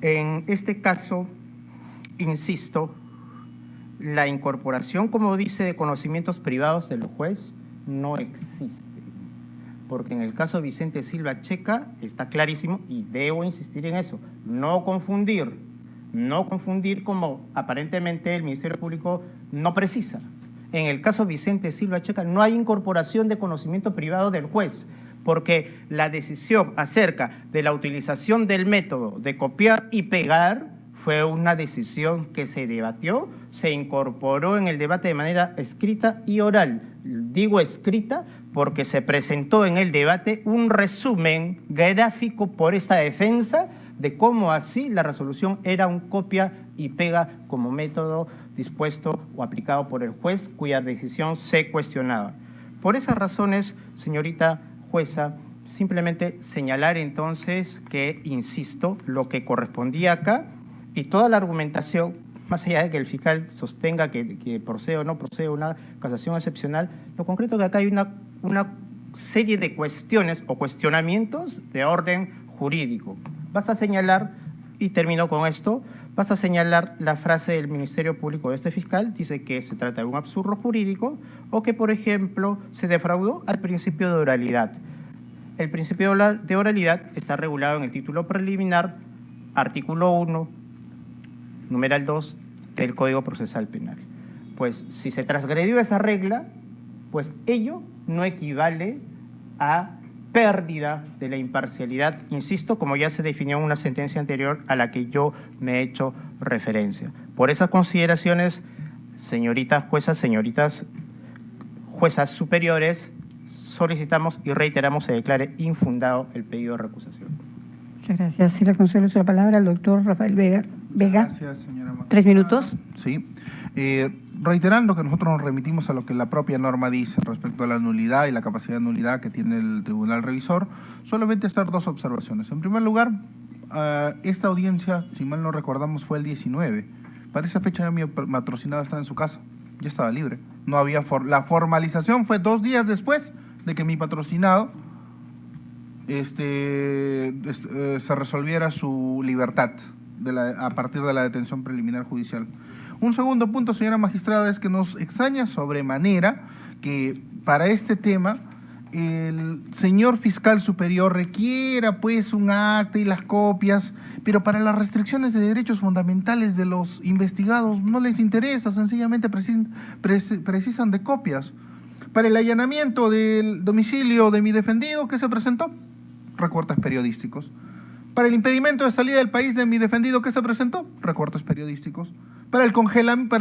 en este caso, insisto, la incorporación, como dice, de conocimientos privados del juez no existe. Porque en el caso de Vicente Silva Checa está clarísimo y debo insistir en eso. No confundir como aparentemente el Ministerio Público no precisa. En el caso de Vicente Silva Checa no hay incorporación de conocimiento privado del juez, porque la decisión acerca de la utilización del método de copiar y pegar fue una decisión que se debatió, se incorporó en el debate de manera escrita y oral. Digo escrita porque se presentó en el debate un resumen gráfico por esta defensa de cómo así la resolución era un copia y pega como método dispuesto o aplicado por el juez cuya decisión se cuestionaba. Por esas razones, señorita jueza, simplemente señalar entonces que, insisto, lo que correspondía acá y toda la argumentación, más allá de que el fiscal sostenga que procede o no procede una casación excepcional, lo concreto que acá hay una serie de cuestiones o cuestionamientos de orden jurídico. Basta señalar, y termino con esto, basta señalar la frase del Ministerio Público de este fiscal, dice que se trata de un absurdo jurídico o que, por ejemplo, se defraudó al principio de oralidad. El principio de oralidad está regulado en el título preliminar, artículo 1, numeral 2 del Código Procesal Penal. Pues si se transgredió esa regla, pues ello no equivale a pérdida de la imparcialidad, insisto, como ya se definió en una sentencia anterior a la que yo me he hecho referencia. Por esas consideraciones, señoritas juezas, señoritas juezas superiores, solicitamos y reiteramos se declare infundado el pedido de recusación. Muchas gracias. Si le concedo la palabra al doctor Rafael Vega. Gracias, señora magistrada. 3 minutos. Sí. reiterando que nosotros nos remitimos a lo que la propia norma dice respecto a la nulidad y la capacidad de nulidad que tiene el Tribunal Revisor, solamente hacer dos observaciones. En primer lugar, esta audiencia, si mal no recordamos, fue el 19. Para esa fecha ya mi patrocinado estaba en su casa, ya estaba libre. No había la formalización fue 2 días después de que mi patrocinado se resolviera su libertad a partir de la detención preliminar judicial. Un segundo punto, señora magistrada, es que nos extraña sobremanera que para este tema el señor fiscal superior requiera pues un acta y las copias, pero para las restricciones de derechos fundamentales de los investigados no les interesa, sencillamente precisan de copias. Para el allanamiento del domicilio de mi defendido, ¿qué se presentó? Recortes periodísticos. Para el impedimento de salida del país de mi defendido, ¿qué se presentó? Recortes periodísticos. Para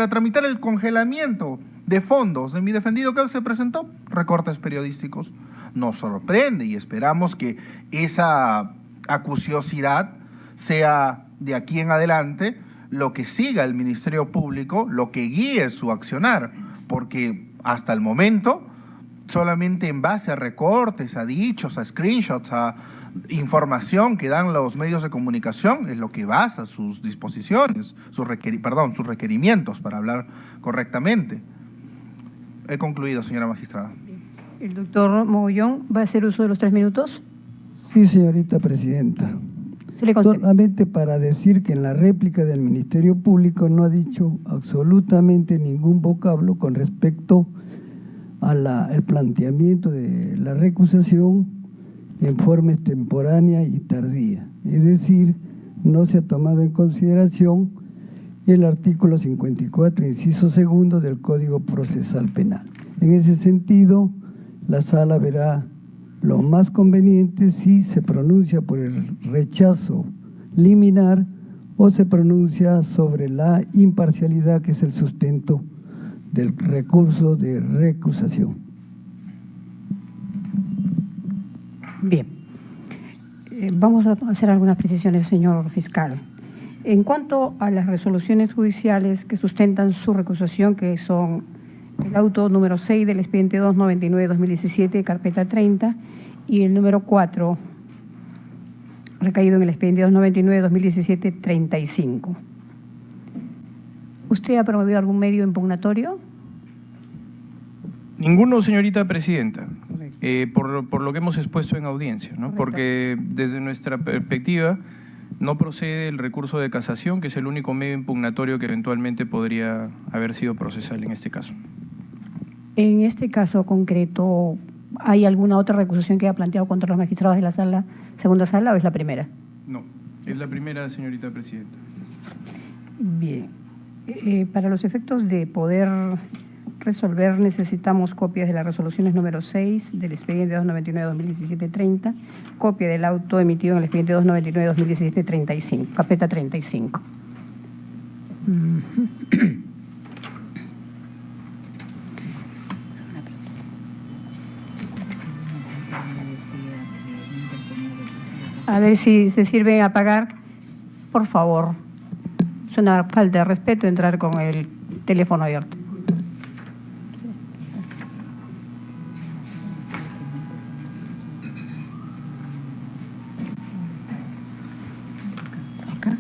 tramitar el congelamiento de fondos de mi defendido, ¿qué se presentó? Recortes periodísticos. Nos sorprende y esperamos que esa acuciosidad sea de aquí en adelante lo que siga el Ministerio Público, lo que guíe su accionar, porque hasta el momento solamente en base a recortes, a dichos, a screenshots, a información que dan los medios de comunicación es lo que basa sus disposiciones, sus requerimientos, para hablar correctamente. He concluido, señora magistrada. El doctor Mogollón va a hacer uso de los 3 minutos. Sí, señorita presidenta. Se le concede. Solamente para decir que en la réplica del Ministerio Público no ha dicho absolutamente ningún vocablo con respecto al planteamiento de la recusación en forma extemporánea y tardía. Es decir, no se ha tomado en consideración el artículo 54, inciso segundo del Código Procesal Penal. En ese sentido, la Sala verá lo más conveniente si se pronuncia por el rechazo liminar o se pronuncia sobre la imparcialidad, que es el sustento del recurso de recusación. Bien. Vamos a hacer algunas precisiones, señor fiscal. En cuanto a las resoluciones judiciales que sustentan su recusación, que son el auto número 6 del expediente 299-2017, carpeta 30, y el número 4, recaído en el expediente 299-2017, 35. ¿Usted ha promovido algún medio impugnatorio? Ninguno, señorita presidenta, por lo que hemos expuesto en audiencia, ¿no? Correcto. Porque desde nuestra perspectiva no procede el recurso de casación, que es el único medio impugnatorio que eventualmente podría haber sido procesal en este caso. En este caso concreto, ¿hay alguna otra recusación que haya planteado contra los magistrados de la sala, segunda sala, o es la primera? No, es la primera, señorita presidenta. Bien. Para los efectos de poder resolver, necesitamos copias de las resoluciones número 6 del expediente 299-2017-30, copia del auto emitido en el expediente 299-2017-35, carpeta 35. A ver si se sirve a pagar, por favor. Es una falta de respeto entrar con el teléfono abierto. Acá.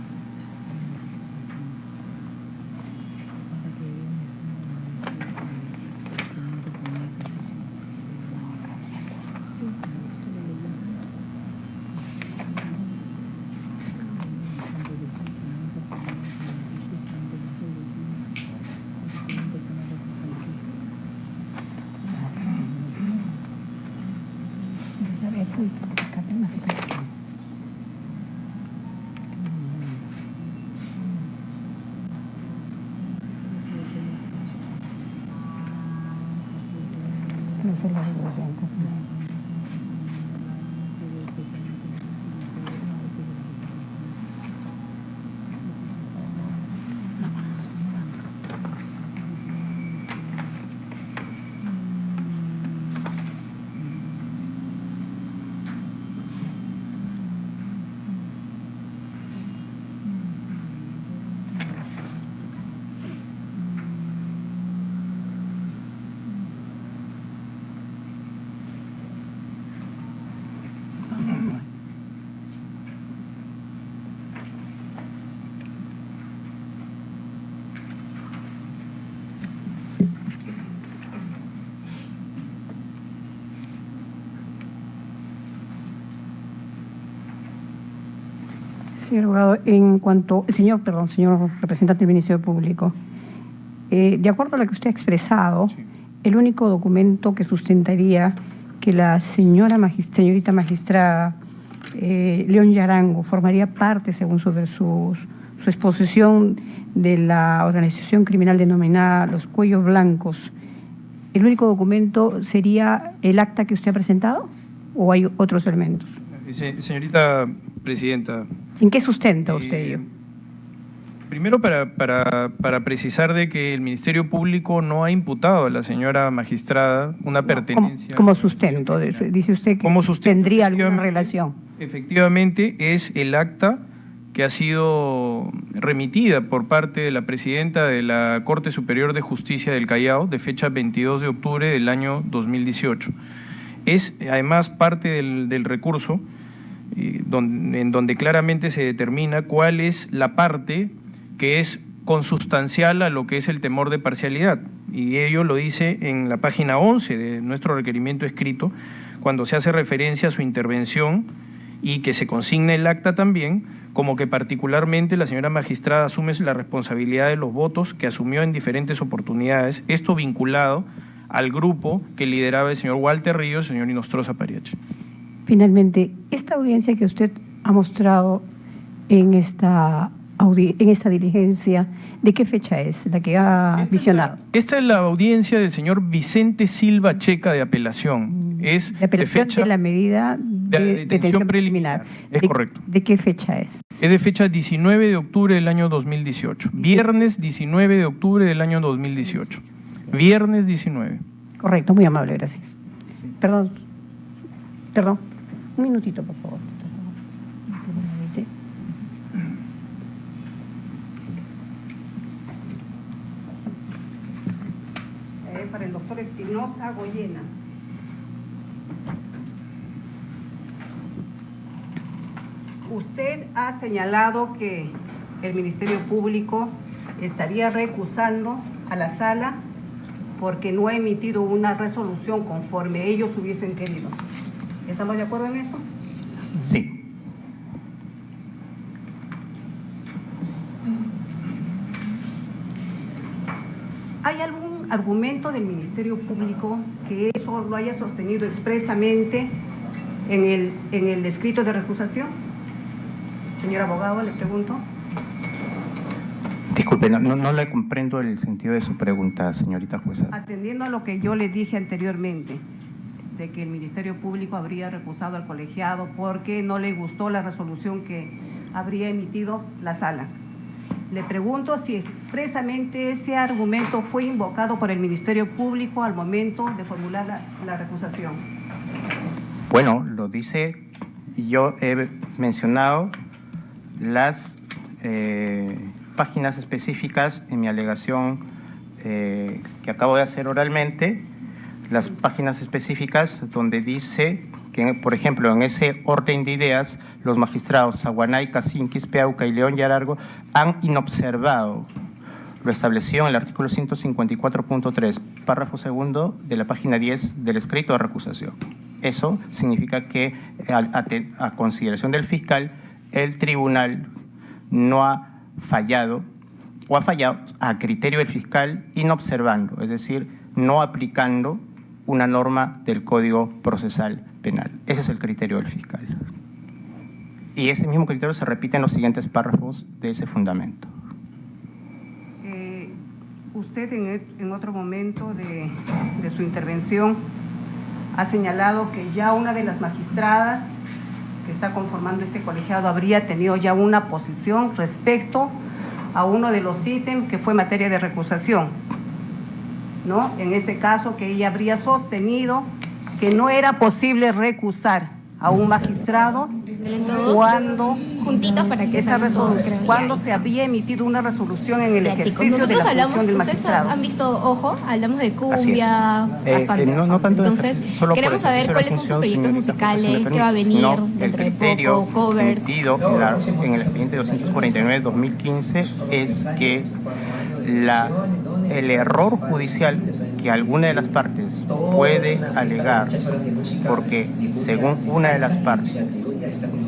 Señor abogado, señor representante del Ministerio Público, de acuerdo a lo que usted ha expresado, el único documento que sustentaría que la señorita magistrada León Yarango formaría parte, según su exposición, de la organización criminal denominada Los Cuellos Blancos, ¿el único documento sería el acta que usted ha presentado o hay otros elementos? Señorita Presidenta. ¿En qué sustenta usted ello? Primero, para precisar de que el Ministerio Público no ha imputado a la señora magistrada una pertenencia. Como sustento, dice usted que tendría alguna relación. Efectivamente, es el acta que ha sido remitida por parte de la presidenta de la Corte Superior de Justicia del Callao, de fecha 22 de octubre del año 2018. Es además parte del recurso en donde claramente se determina cuál es la parte que es consustancial a lo que es el temor de parcialidad. Y ello lo dice en la página 11 de nuestro requerimiento escrito, cuando se hace referencia a su intervención y que se consigna el acta también, como que particularmente la señora magistrada asume la responsabilidad de los votos que asumió en diferentes oportunidades, esto vinculado al grupo que lideraba el señor Walter Ríos y el señor Inostroza Pariache. Finalmente, esta audiencia que usted ha mostrado en esta diligencia, ¿de qué fecha es la que ha visionado? Esta es la audiencia del señor Vicente Silva Checa de apelación. Es de apelación de la medida de detención preliminar. Es correcto. ¿De qué fecha es? Es de fecha 19 de octubre del año 2018. Viernes 19 de octubre del año 2018. Viernes 19. Correcto, muy amable, gracias. Perdón. Un minutito, por favor. ¿Sí? Para el doctor Espinosa Goyena. Usted ha señalado que el Ministerio Público estaría recusando a la sala porque no ha emitido una resolución conforme ellos hubiesen querido. ¿Estamos de acuerdo en eso? Sí. ¿Hay algún argumento del Ministerio Público que eso lo haya sostenido expresamente en el escrito de recusación? Señor abogado, le pregunto. Disculpe, no le comprendo el sentido de su pregunta, señorita jueza. Atendiendo a lo que yo le dije anteriormente, de que el Ministerio Público habría recusado al colegiado porque no le gustó la resolución que habría emitido la sala. Le pregunto si expresamente ese argumento fue invocado por el Ministerio Público al momento de formular la recusación. Bueno, lo dice, y yo he mencionado las páginas específicas en mi alegación que acabo de hacer oralmente, las páginas específicas donde dice que, por ejemplo, en ese orden de ideas, los magistrados Zaguanay, Casinquis, Peauca y León Yarango han inobservado lo establecido en el artículo 154.3, párrafo segundo de la página 10 del escrito de recusación. Eso significa que, a consideración del fiscal, el tribunal no ha fallado o ha fallado a criterio del fiscal inobservando, es decir, no aplicando una norma del Código Procesal Penal. Ese es el criterio del fiscal. Y ese mismo criterio se repite en los siguientes párrafos de ese fundamento. Usted en otro momento de su intervención ha señalado que ya una de las magistradas que está conformando este colegiado habría tenido ya una posición respecto a uno de los ítems que fue materia de recusación, ¿no? En este caso, que ella habría sostenido que no era posible recusar a un magistrado cuando se había emitido una resolución en el ejercicio de la función del magistrado. Han visto, ojo, hablamos de cumbia, bastante. Entonces, queremos saber cuáles son sus proyectos musicales, qué va a venir dentro de poco, covers. En el expediente 249-2015 es que el error judicial que alguna de las partes puede alegar, porque según una de las partes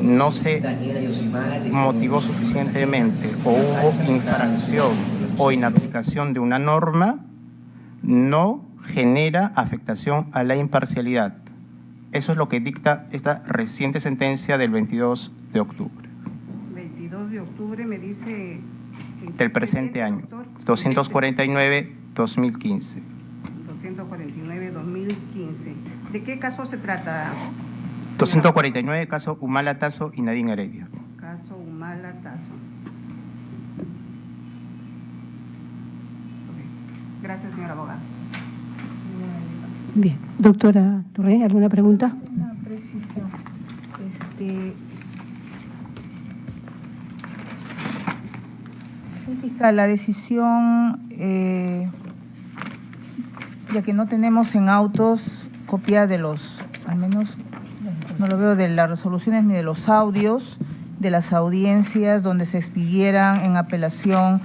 no se motivó suficientemente o hubo infracción o inaplicación de una norma, no genera afectación a la imparcialidad. Eso es lo que dicta esta reciente sentencia del 22 de octubre. 22 de octubre me dice... Del presente año, 249-2015. 249-2015. ¿De qué caso se trata? 249, caso Humala Tazo y Nadine Heredia. Caso Humala Tazo. Gracias, señora abogada. Bien. Doctora Torre, ¿alguna pregunta? Una precisión. Fiscal, la decisión, ya que no tenemos en autos copia de los, al menos no lo veo, de las resoluciones ni de los audios de las audiencias donde se expidieran en apelación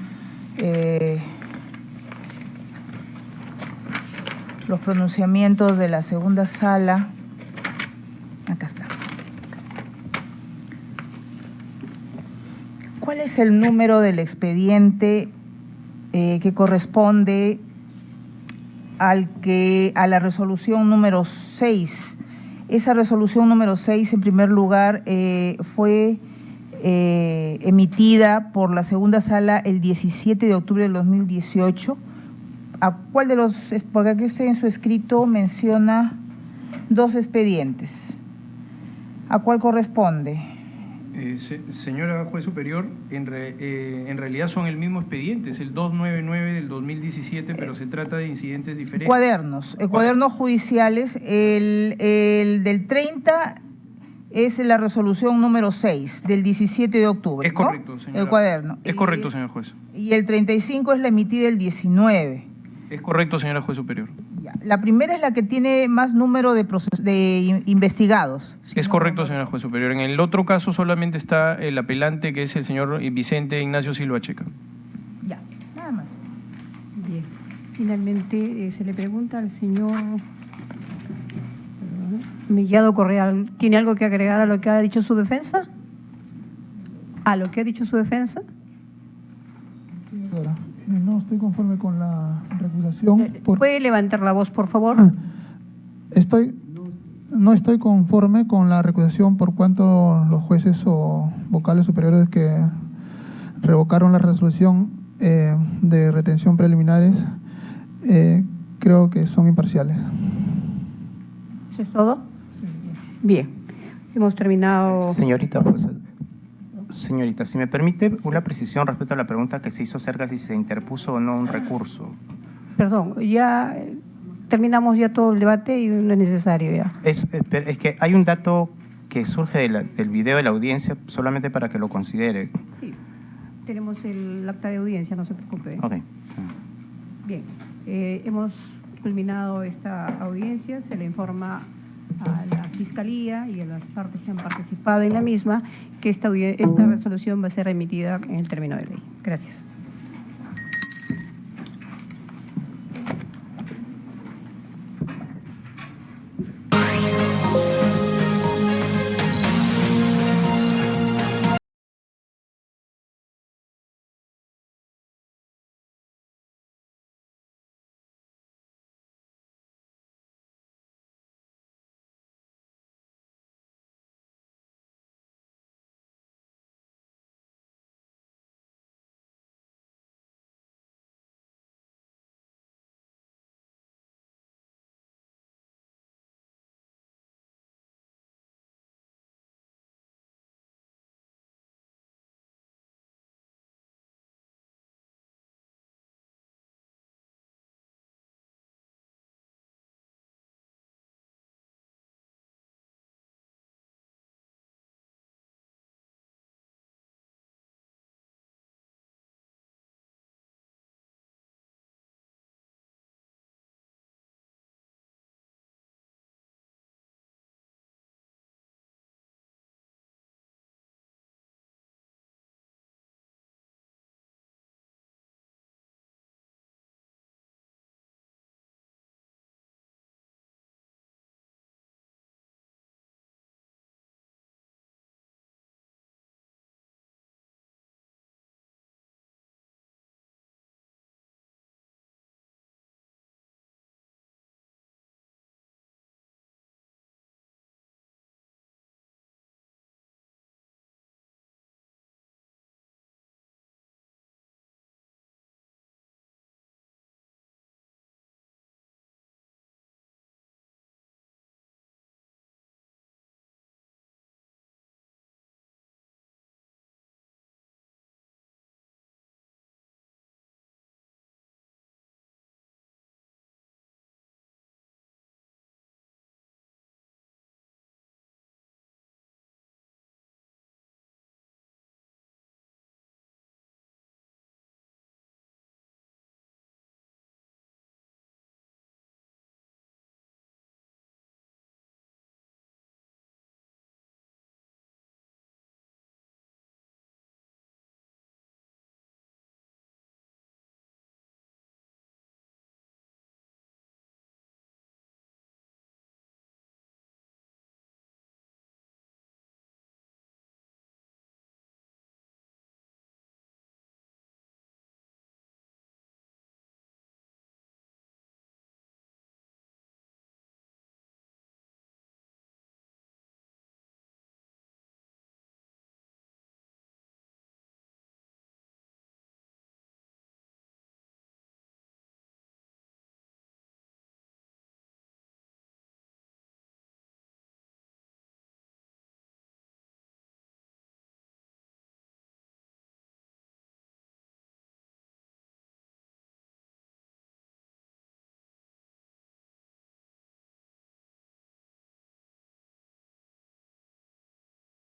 los pronunciamientos de la segunda sala. Acá está. ¿Cuál es el número del expediente que corresponde a la resolución número 6? Esa resolución número 6, en primer lugar, fue emitida por la segunda sala el 17 de octubre del 2018. ¿A cuál de los, porque aquí usted en su escrito menciona 2 expedientes? ¿A cuál corresponde? Señora Juez Superior, en realidad son el mismo expediente, es el 299 del 2017, pero se trata de incidentes diferentes. Cuadernos judiciales, el del 30 es la resolución número 6 del 17 de octubre. Es correcto, ¿no? señora. El cuaderno. Es correcto, señor juez. Y el 35 es la emitida el 19. Es correcto, señora Juez Superior. Ya. La primera es la que tiene más número de investigados. Es correcto, señora Juez Superior. En el otro caso solamente está el apelante, que es el señor Vicente Ignacio Silva Checa. Ya, nada más. Bien. Finalmente se le pregunta al señor Mellado Correa, ¿tiene algo que agregar a lo que ha dicho su defensa? ¿A lo que ha dicho su defensa? Señora, no estoy conforme con la recusación. ¿Puede levantar la voz, por favor? No estoy conforme con la recusación por cuanto los jueces o vocales superiores que revocaron la resolución de retención preliminares creo que son imparciales. ¿Eso es todo? Bien. Hemos terminado. Señorita, si me permite una precisión respecto a la pregunta que se hizo acerca de si se interpuso o no un recurso. Perdón, ya terminamos ya todo el debate y no es necesario ya. Es que hay un dato que surge del video de la audiencia, solamente para que lo considere. Sí, tenemos el acta de audiencia, no se preocupe. Ok. Bien, hemos culminado esta audiencia, se le informa a la Fiscalía y a las partes que han participado en la misma que esta resolución va a ser emitida en el término de ley. Gracias.